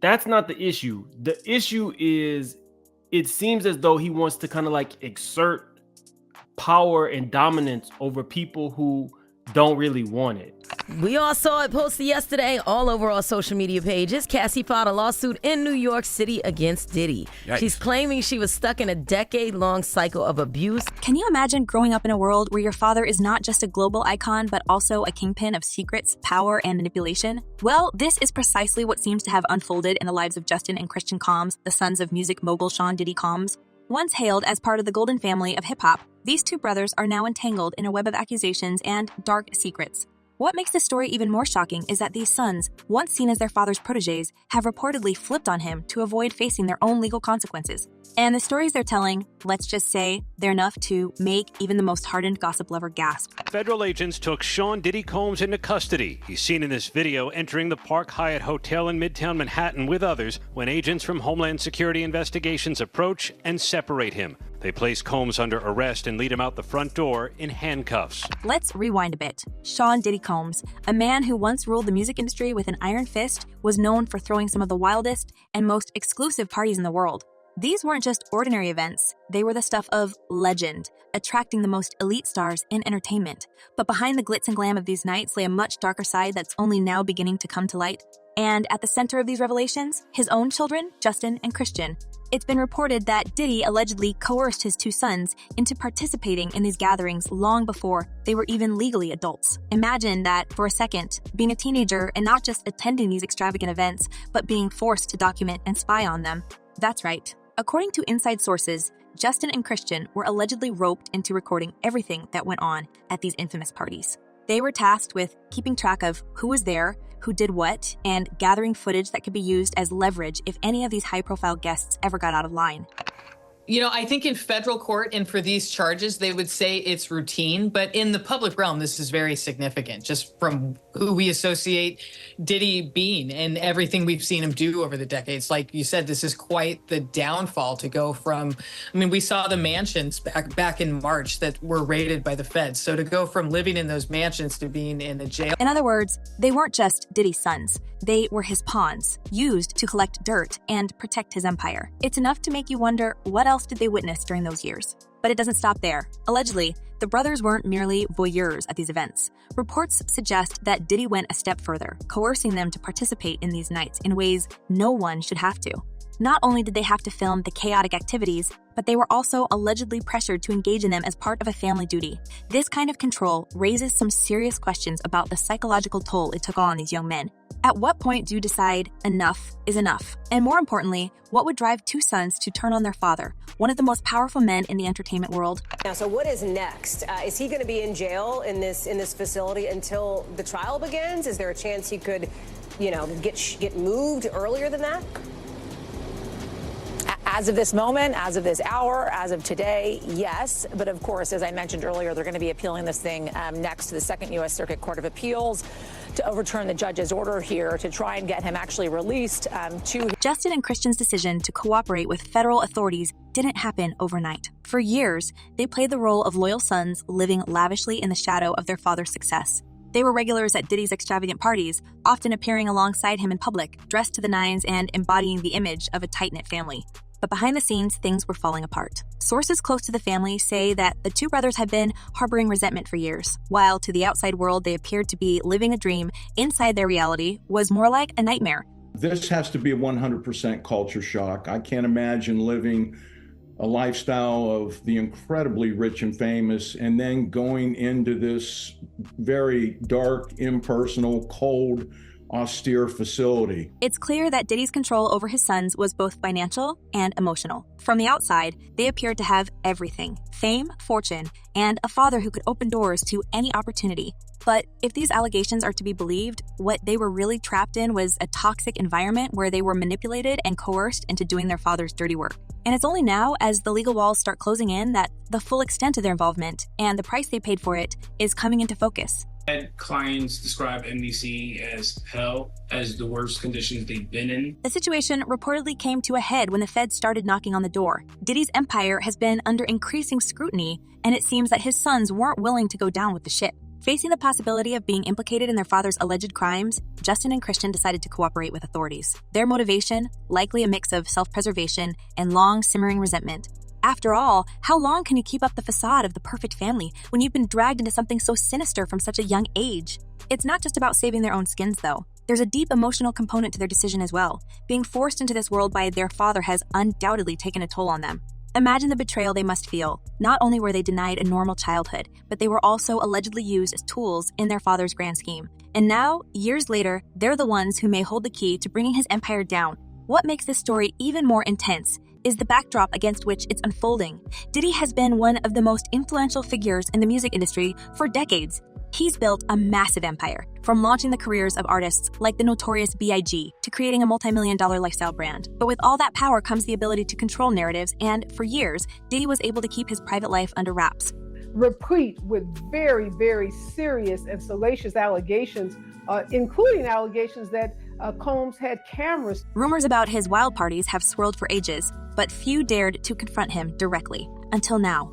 That's not the issue. The issue is it seems as though he wants to kind of like exert power and dominance over people who don't really want it. We all saw it posted yesterday all over our social media pages. Cassie filed a lawsuit in New York City against Diddy. Yikes. She's claiming she was stuck in a decade-long cycle of abuse. Can you imagine growing up in a world where your father is not just a global icon, but also a kingpin of secrets, power, and manipulation? Well, this is precisely what seems to have unfolded in the lives of Justin and Christian Combs, the sons of music mogul Sean Diddy Combs. Once hailed as part of the golden family of hip-hop, these two brothers are now entangled in a web of accusations and dark secrets. What makes this story even more shocking is that these sons, once seen as their father's protégés, have reportedly flipped on him to avoid facing their own legal consequences. And the stories they're telling, let's just say, they're enough to make even the most hardened gossip lover gasp. Federal agents took Sean Diddy Combs into custody. He's seen in this video entering the Park Hyatt Hotel in Midtown Manhattan with others when agents from Homeland Security Investigations approach and separate him. They place Combs under arrest and lead him out the front door in handcuffs. Let's rewind a bit. Sean Diddy Combs, a man who once ruled the music industry with an iron fist, was known for throwing some of the wildest and most exclusive parties in the world. These weren't just ordinary events, they were the stuff of legend, attracting the most elite stars in entertainment. But behind the glitz and glam of these nights lay a much darker side that's only now beginning to come to light. And at the center of these revelations, his own children, Justin and Christian. It's been reported that Diddy allegedly coerced his two sons into participating in these gatherings long before they were even legally adults. Imagine that for a second, being a teenager and not just attending these extravagant events, but being forced to document and spy on them. That's right. According to inside sources, Justin and Christian were allegedly roped into recording everything that went on at these infamous parties. They were tasked with keeping track of who was there, who did what, and gathering footage that could be used as leverage if any of these high-profile guests ever got out of line. You know, I think in federal court and for these charges, they would say it's routine, but in the public realm, this is very significant, just from who we associate Diddy being and everything we've seen him do over the decades. Like you said, this is quite the downfall to go from, I mean, we saw the mansions back in March that were raided by the feds. So to go from living in those mansions to being in a jail. In other words, they weren't just Diddy's sons. They were his pawns, used to collect dirt and protect his empire. It's enough to make you wonder, what else did they witness during those years? But it doesn't stop there. Allegedly, the brothers weren't merely voyeurs at these events. Reports suggest that Diddy went a step further, coercing them to participate in these nights in ways no one should have to. Not only did they have to film the chaotic activities, but they were also allegedly pressured to engage in them as part of a family duty. This kind of control raises some serious questions about the psychological toll it took on these young men. At what point do you decide enough is enough? And more importantly, what would drive two sons to turn on their father, one of the most powerful men in the entertainment world? Now, so what is next? Is he going to be in jail in this facility until the trial begins? Is there a chance he could, get moved earlier than that? As of this moment, as of this hour, as of today, yes. But of course, as I mentioned earlier, they're going to be appealing this thing next to the Second U.S. Circuit Court of Appeals to overturn the judge's order here to try and get him actually released to. Justin and Christian's decision to cooperate with federal authorities didn't happen overnight. For years, they played the role of loyal sons living lavishly in the shadow of their father's success. They were regulars at Diddy's extravagant parties, often appearing alongside him in public, dressed to the nines and embodying the image of a tight-knit family. But behind the scenes, things were falling apart. Sources close to the family say that the two brothers had been harboring resentment for years, while to the outside world they appeared to be living a dream. Inside their reality was more like a nightmare. This has to be a 100% culture shock. I can't imagine living a lifestyle of the incredibly rich and famous and then going into this very dark, impersonal, cold, austere facility. It's clear that Diddy's control over his sons was both financial and emotional. From the outside, they appeared to have everything: fame, fortune, and a father who could open doors to any opportunity. But if these allegations are to be believed, what they were really trapped in was a toxic environment where they were manipulated and coerced into doing their father's dirty work. And it's only now, as the legal walls start closing in, that the full extent of their involvement and the price they paid for it is coming into focus. Had clients describe NBC as hell, as the worst conditions they've been in. The situation reportedly came to a head when the feds started knocking on the door. Diddy's empire has been under increasing scrutiny, and it seems that his sons weren't willing to go down with the ship. Facing the possibility of being implicated in their father's alleged crimes, Justin and Christian decided to cooperate with authorities. Their motivation, likely a mix of self-preservation and long simmering resentment. After all, how long can you keep up the facade of the perfect family when you've been dragged into something so sinister from such a young age? It's not just about saving their own skins, though. There's a deep emotional component to their decision as well. Being forced into this world by their father has undoubtedly taken a toll on them. Imagine the betrayal they must feel. Not only were they denied a normal childhood, but they were also allegedly used as tools in their father's grand scheme. And now, years later, they're the ones who may hold the key to bringing his empire down. What makes this story even more intense is the backdrop against which it's unfolding. Diddy has been one of the most influential figures in the music industry for decades. He's built a massive empire, from launching the careers of artists like the notorious B.I.G. to creating a multi-million-dollar lifestyle brand. But with all that power comes the ability to control narratives, and for years, Diddy was able to keep his private life under wraps. Replete with very, very serious and salacious allegations, including allegations that Combs had cameras. Rumors about his wild parties have swirled for ages, but few dared to confront him directly. Until now.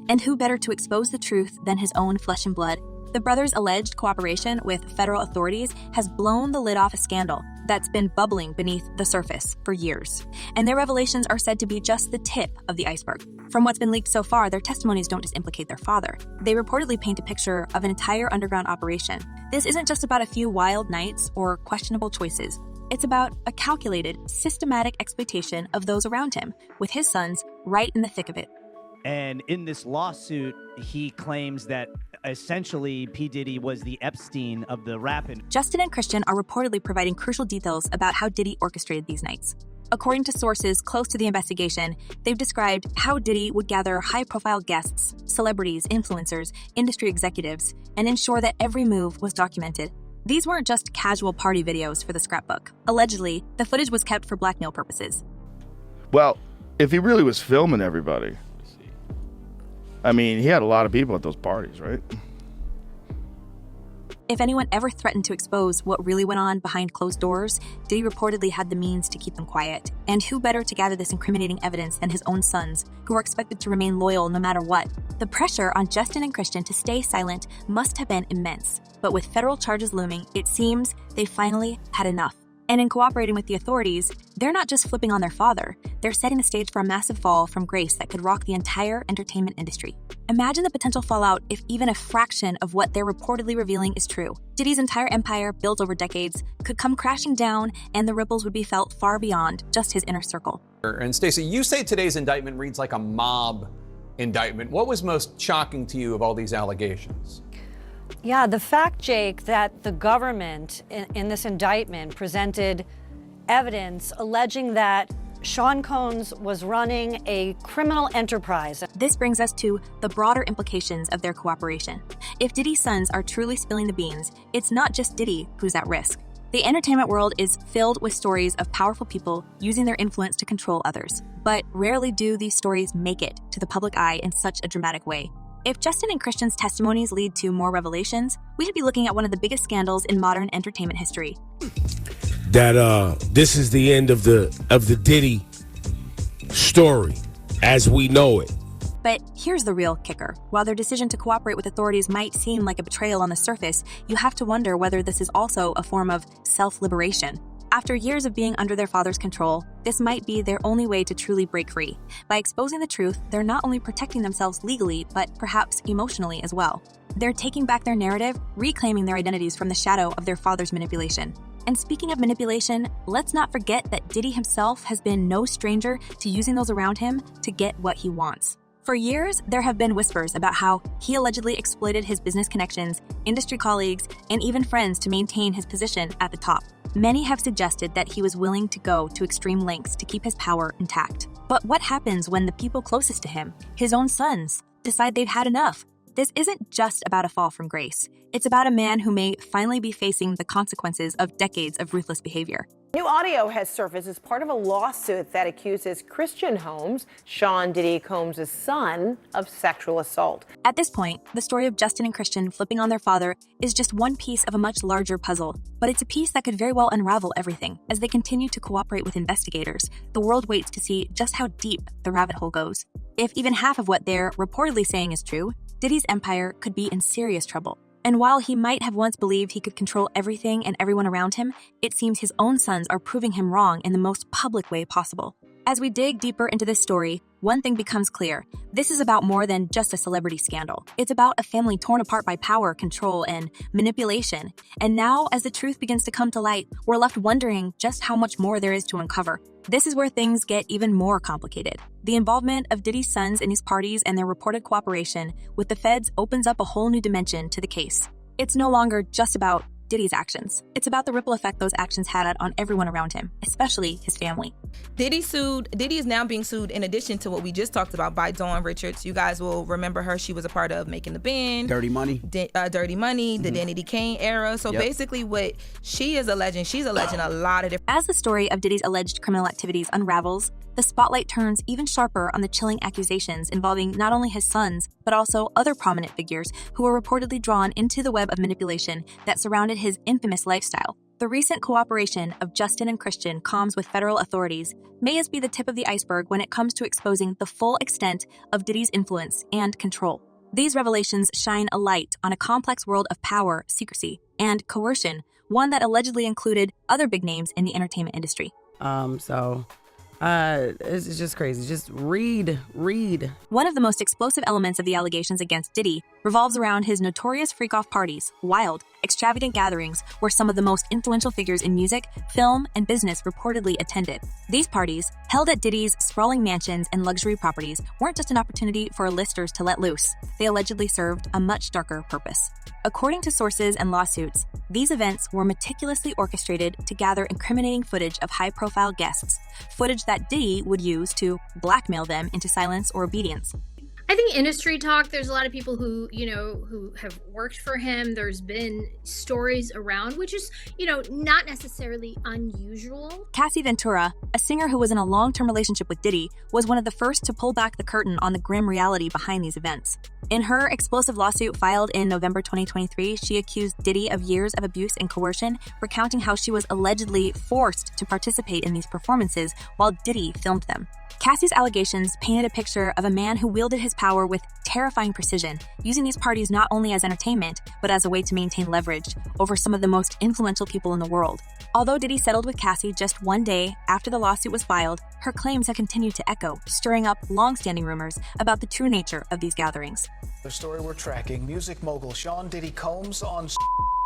And who better to expose the truth than his own flesh and blood? The brothers' alleged cooperation with federal authorities has blown the lid off a scandal that's been bubbling beneath the surface for years. And their revelations are said to be just the tip of the iceberg. From what's been leaked so far, their testimonies don't just implicate their father. They reportedly paint a picture of an entire underground operation. This isn't just about a few wild nights or questionable choices. It's about a calculated, systematic exploitation of those around him, with his sons right in the thick of it. And in this lawsuit, he claims that essentially P. Diddy was the Epstein of the rap industry. Justin and Christian are reportedly providing crucial details about how Diddy orchestrated these nights. According to sources close to the investigation, they've described how Diddy would gather high-profile guests, celebrities, influencers, industry executives, and ensure that every move was documented. These weren't just casual party videos for the scrapbook. Allegedly, the footage was kept for blackmail purposes. Well, if he really was filming everybody, I mean, he had a lot of people at those parties, right? If anyone ever threatened to expose what really went on behind closed doors, Diddy reportedly had the means to keep them quiet. And who better to gather this incriminating evidence than his own sons, who are expected to remain loyal no matter what? The pressure on Justin and Christian to stay silent must have been immense. But with federal charges looming, it seems they finally had enough. And in cooperating with the authorities, they're not just flipping on their father, they're setting the stage for a massive fall from grace that could rock the entire entertainment industry. Imagine the potential fallout if even a fraction of what they're reportedly revealing is true. Diddy's entire empire, built over decades, could come crashing down, and the ripples would be felt far beyond just his inner circle. And Stacey, you say today's indictment reads like a mob indictment. What was most shocking to you of all these allegations? Yeah, the fact, Jake, that the government in this indictment presented evidence alleging that Sean Combs was running a criminal enterprise. This brings us to the broader implications of their cooperation. If Diddy's sons are truly spilling the beans, it's not just Diddy who's at risk. The entertainment world is filled with stories of powerful people using their influence to control others. But rarely do these stories make it to the public eye in such a dramatic way. If Justin and Christian's testimonies lead to more revelations, we could be looking at one of the biggest scandals in modern entertainment history. That this is the end of the Diddy story as we know it. But here's the real kicker. While their decision to cooperate with authorities might seem like a betrayal on the surface, you have to wonder whether this is also a form of self-liberation. After years of being under their father's control, this might be their only way to truly break free. By exposing the truth, they're not only protecting themselves legally, but perhaps emotionally as well. They're taking back their narrative, reclaiming their identities from the shadow of their father's manipulation. And speaking of manipulation, let's not forget that Diddy himself has been no stranger to using those around him to get what he wants. For years, there have been whispers about how he allegedly exploited his business connections, industry colleagues, and even friends to maintain his position at the top. Many have suggested that he was willing to go to extreme lengths to keep his power intact. But what happens when the people closest to him, his own sons, decide they've had enough? This isn't just about a fall from grace. It's about a man who may finally be facing the consequences of decades of ruthless behavior. New audio has surfaced as part of a lawsuit that accuses Christian Combs, Sean Diddy Combs' son, of sexual assault. At this point, the story of Justin and Christian flipping on their father is just one piece of a much larger puzzle. But it's a piece that could very well unravel everything. As they continue to cooperate with investigators, the world waits to see just how deep the rabbit hole goes. If even half of what they're reportedly saying is true, Diddy's empire could be in serious trouble. And while he might have once believed he could control everything and everyone around him, it seems his own sons are proving him wrong in the most public way possible. As we dig deeper into this story, one thing becomes clear. This is about more than just a celebrity scandal. It's about a family torn apart by power, control, and manipulation. And now, as the truth begins to come to light, we're left wondering just how much more there is to uncover. This is where things get even more complicated. The involvement of Diddy's sons in these parties and their reported cooperation with the feds opens up a whole new dimension to the case. It's no longer just about Diddy's actions. It's about the ripple effect those actions had on everyone around him, especially his family. Diddy is now being sued in addition to what we just talked about by Dawn Richards. You guys will remember her. She was a part of Making the Band. Dirty Money. Dirty Money, the Danny Kane era. So basically what she is alleging, she's alleging a lot of different... As the story of Diddy's alleged criminal activities unravels, the spotlight turns even sharper on the chilling accusations involving not only his sons, but also other prominent figures who were reportedly drawn into the web of manipulation that surrounded his infamous lifestyle. The recent cooperation of Justin and Christian Combs with federal authorities may just be the tip of the iceberg when it comes to exposing the full extent of Diddy's influence and control. These revelations shine a light on a complex world of power, secrecy, and coercion, one that allegedly included other big names in the entertainment industry. It's just crazy. Just read. One of the most explosive elements of the allegations against Diddy revolves around his notorious freak-off parties, wild, extravagant gatherings where some of the most influential figures in music, film, and business reportedly attended. These parties, held at Diddy's sprawling mansions and luxury properties, weren't just an opportunity for listers to let loose. They allegedly served a much darker purpose. According to sources and lawsuits, these events were meticulously orchestrated to gather incriminating footage of high-profile guests, footage that Diddy would use to blackmail them into silence or obedience. I think industry talk, there's a lot of people who have worked for him. There's been stories around, which is, not necessarily unusual. Cassie Ventura, a singer who was in a long-term relationship with Diddy, was one of the first to pull back the curtain on the grim reality behind these events. In her explosive lawsuit filed in November 2023, she accused Diddy of years of abuse and coercion, recounting how she was allegedly forced to participate in these performances while Diddy filmed them. Cassie's allegations painted a picture of a man who wielded his power with terrifying precision, using these parties not only as entertainment, but as a way to maintain leverage over some of the most influential people in the world. Although Diddy settled with Cassie just one day after the lawsuit was filed, her claims have continued to echo, stirring up long-standing rumors about the true nature of these gatherings. The story we're tracking, music mogul Sean Diddy Combs on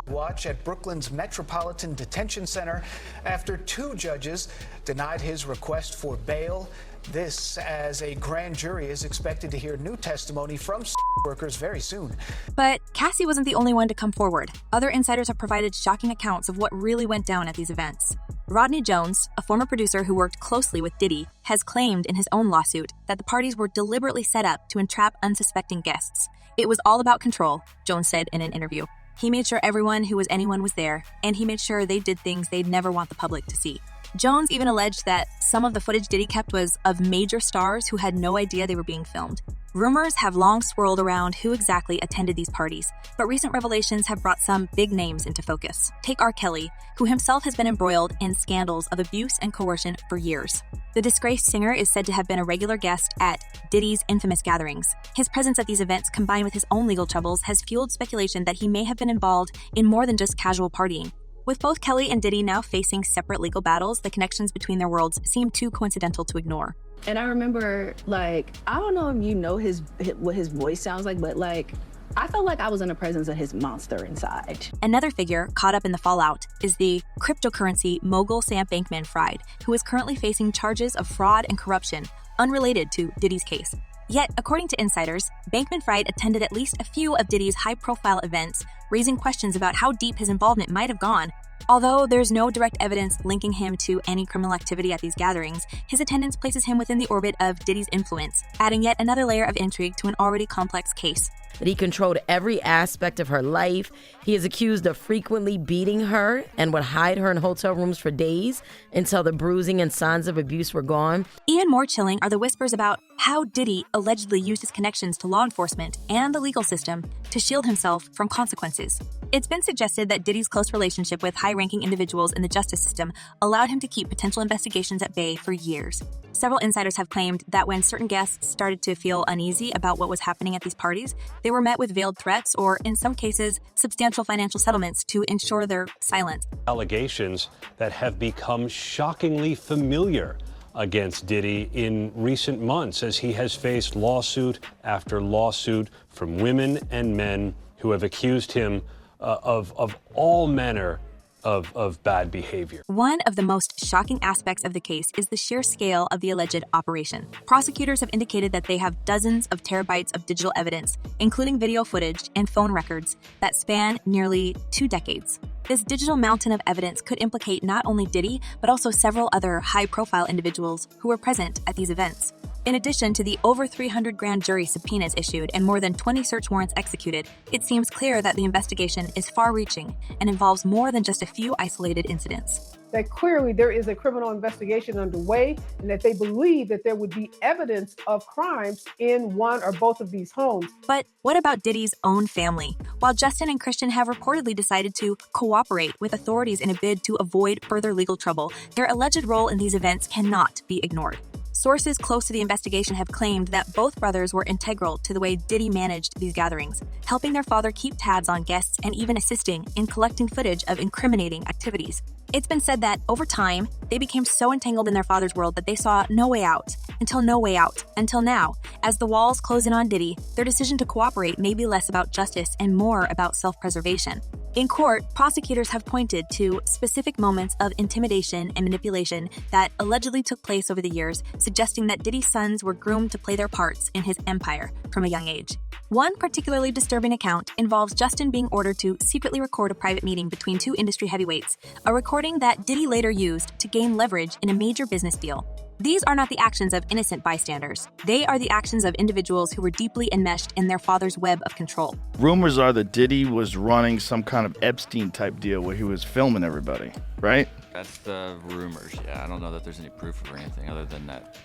watch at Brooklyn's Metropolitan Detention Center after two judges denied his request for bail. This as a grand jury is expected to hear new testimony from workers very soon. But Cassie wasn't the only one to come forward. Other insiders have provided shocking accounts of what really went down at these events. Rodney Jones, a former producer who worked closely with Diddy, has claimed in his own lawsuit that the parties were deliberately set up to entrap unsuspecting guests. It was all about control, Jones said in an interview. He made sure everyone who was anyone was there, and he made sure they did things they'd never want the public to see. Jones even alleged that some of the footage Diddy kept was of major stars who had no idea they were being filmed. Rumors have long swirled around who exactly attended these parties, but recent revelations have brought some big names into focus. Take R. Kelly, who himself has been embroiled in scandals of abuse and coercion for years. The disgraced singer is said to have been a regular guest at Diddy's infamous gatherings. His presence at these events, combined with his own legal troubles, has fueled speculation that he may have been involved in more than just casual partying. With both Kelly and Diddy now facing separate legal battles, the connections between their worlds seem too coincidental to ignore. And I remember, I don't know if you know what his voice sounds like, but I felt like I was in the presence of his monster inside. Another figure caught up in the fallout is the cryptocurrency mogul Sam Bankman-Fried, who is currently facing charges of fraud and corruption unrelated to Diddy's case. Yet, according to insiders, Bankman-Fried attended at least a few of Diddy's high-profile events, raising questions about how deep his involvement might have gone. Although there's no direct evidence linking him to any criminal activity at these gatherings, his attendance places him within the orbit of Diddy's influence, adding yet another layer of intrigue to an already complex case. That he controlled every aspect of her life. He is accused of frequently beating her and would hide her in hotel rooms for days until the bruising and signs of abuse were gone. Even more chilling are the whispers about how Diddy allegedly used his connections to law enforcement and the legal system to shield himself from consequences. It's been suggested that Diddy's close relationship with high-ranking individuals in the justice system allowed him to keep potential investigations at bay for years. Several insiders have claimed that when certain guests started to feel uneasy about what was happening at these parties, they were met with veiled threats or, in some cases, substantial financial settlements to ensure their silence. Allegations that have become shockingly familiar against Diddy in recent months as he has faced lawsuit after lawsuit from women and men who have accused him of all manner of bad behavior. One of the most shocking aspects of the case is the sheer scale of the alleged operation. Prosecutors have indicated that they have dozens of terabytes of digital evidence, including video footage and phone records, that span nearly 2 decades. This digital mountain of evidence could implicate not only Diddy, but also several other high-profile individuals who were present at these events. In addition to the over 300 grand jury subpoenas issued and more than 20 search warrants executed, it seems clear that the investigation is far-reaching and involves more than just a few isolated incidents. That clearly there is a criminal investigation underway and that they believe that there would be evidence of crimes in one or both of these homes. But what about Diddy's own family? While Justin and Christian have reportedly decided to cooperate with authorities in a bid to avoid further legal trouble, their alleged role in these events cannot be ignored. Sources close to the investigation have claimed that both brothers were integral to the way Diddy managed these gatherings, helping their father keep tabs on guests and even assisting in collecting footage of incriminating activities. It's been said that, over time, they became so entangled in their father's world that they saw no way out, until now. As the walls close in on Diddy, their decision to cooperate may be less about justice and more about self-preservation. In court, prosecutors have pointed to specific moments of intimidation and manipulation that allegedly took place over the years, suggesting that Diddy's sons were groomed to play their parts in his empire from a young age. One particularly disturbing account involves Justin being ordered to secretly record a private meeting between 2 industry heavyweights, a recording that Diddy later used to gain leverage in a major business deal. These are not the actions of innocent bystanders. They are the actions of individuals who were deeply enmeshed in their father's web of control. Rumors are that Diddy was running some kind of Epstein-type deal where he was filming everybody, right? That's the rumors, yeah. I don't know that there's any proof or anything other than that.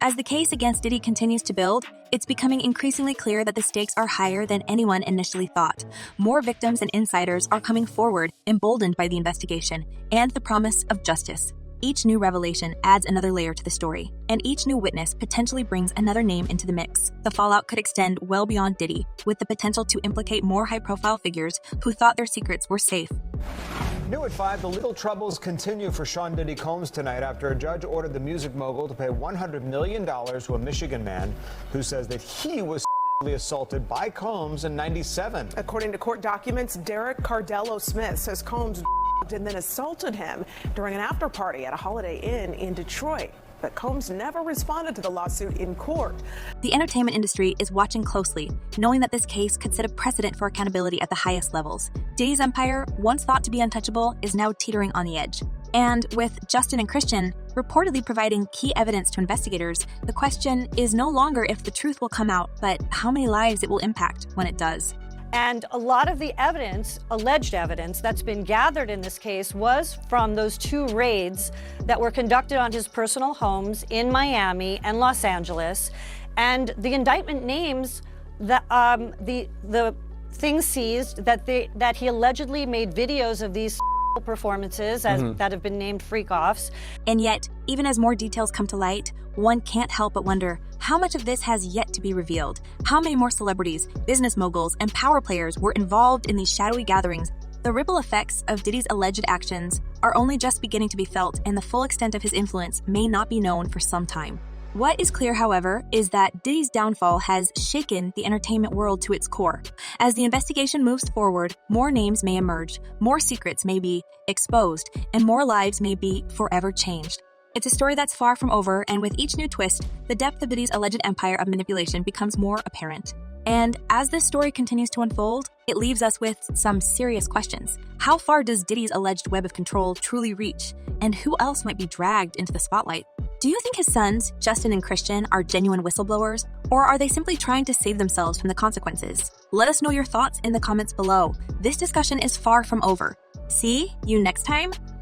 As the case against Diddy continues to build, it's becoming increasingly clear that the stakes are higher than anyone initially thought. More victims and insiders are coming forward, emboldened by the investigation and the promise of justice. Each new revelation adds another layer to the story, and each new witness potentially brings another name into the mix. The fallout could extend well beyond Diddy, with the potential to implicate more high-profile figures who thought their secrets were safe. New at 5, the legal troubles continue for Sean Diddy Combs tonight after a judge ordered the music mogul to pay $100 million to a Michigan man who says that he was assaulted by Combs in '97. According to court documents, Derek Cardello Smith says Combs and then assaulted him during an after party at a Holiday Inn in Detroit. But Combs never responded to the lawsuit in court. The entertainment industry is watching closely, knowing that this case could set a precedent for accountability at the highest levels. Diddy's empire, once thought to be untouchable, is now teetering on the edge. And with Justin and Christian reportedly providing key evidence to investigators, the question is no longer if the truth will come out, but how many lives it will impact when it does. And a lot of the evidence, alleged evidence, that's been gathered in this case was from those 2 raids that were conducted on his personal homes in Miami and Los Angeles. And the indictment names the things seized that he allegedly made videos of these performances that have been named freak-offs. And yet, even as more details come to light, one can't help but wonder how much of this has yet to be revealed. How many more celebrities, business moguls, and power players were involved in these shadowy gatherings? The ripple effects of Diddy's alleged actions are only just beginning to be felt, and the full extent of his influence may not be known for some time. What is clear, however, is that Diddy's downfall has shaken the entertainment world to its core. As the investigation moves forward, more names may emerge, more secrets may be exposed, and more lives may be forever changed. It's a story that's far from over, and with each new twist, the depth of Diddy's alleged empire of manipulation becomes more apparent. And as this story continues to unfold, it leaves us with some serious questions. How far does Diddy's alleged web of control truly reach? And who else might be dragged into the spotlight? Do you think his sons, Justin and Christian, are genuine whistleblowers? Or are they simply trying to save themselves from the consequences? Let us know your thoughts in the comments below. This discussion is far from over. See you next time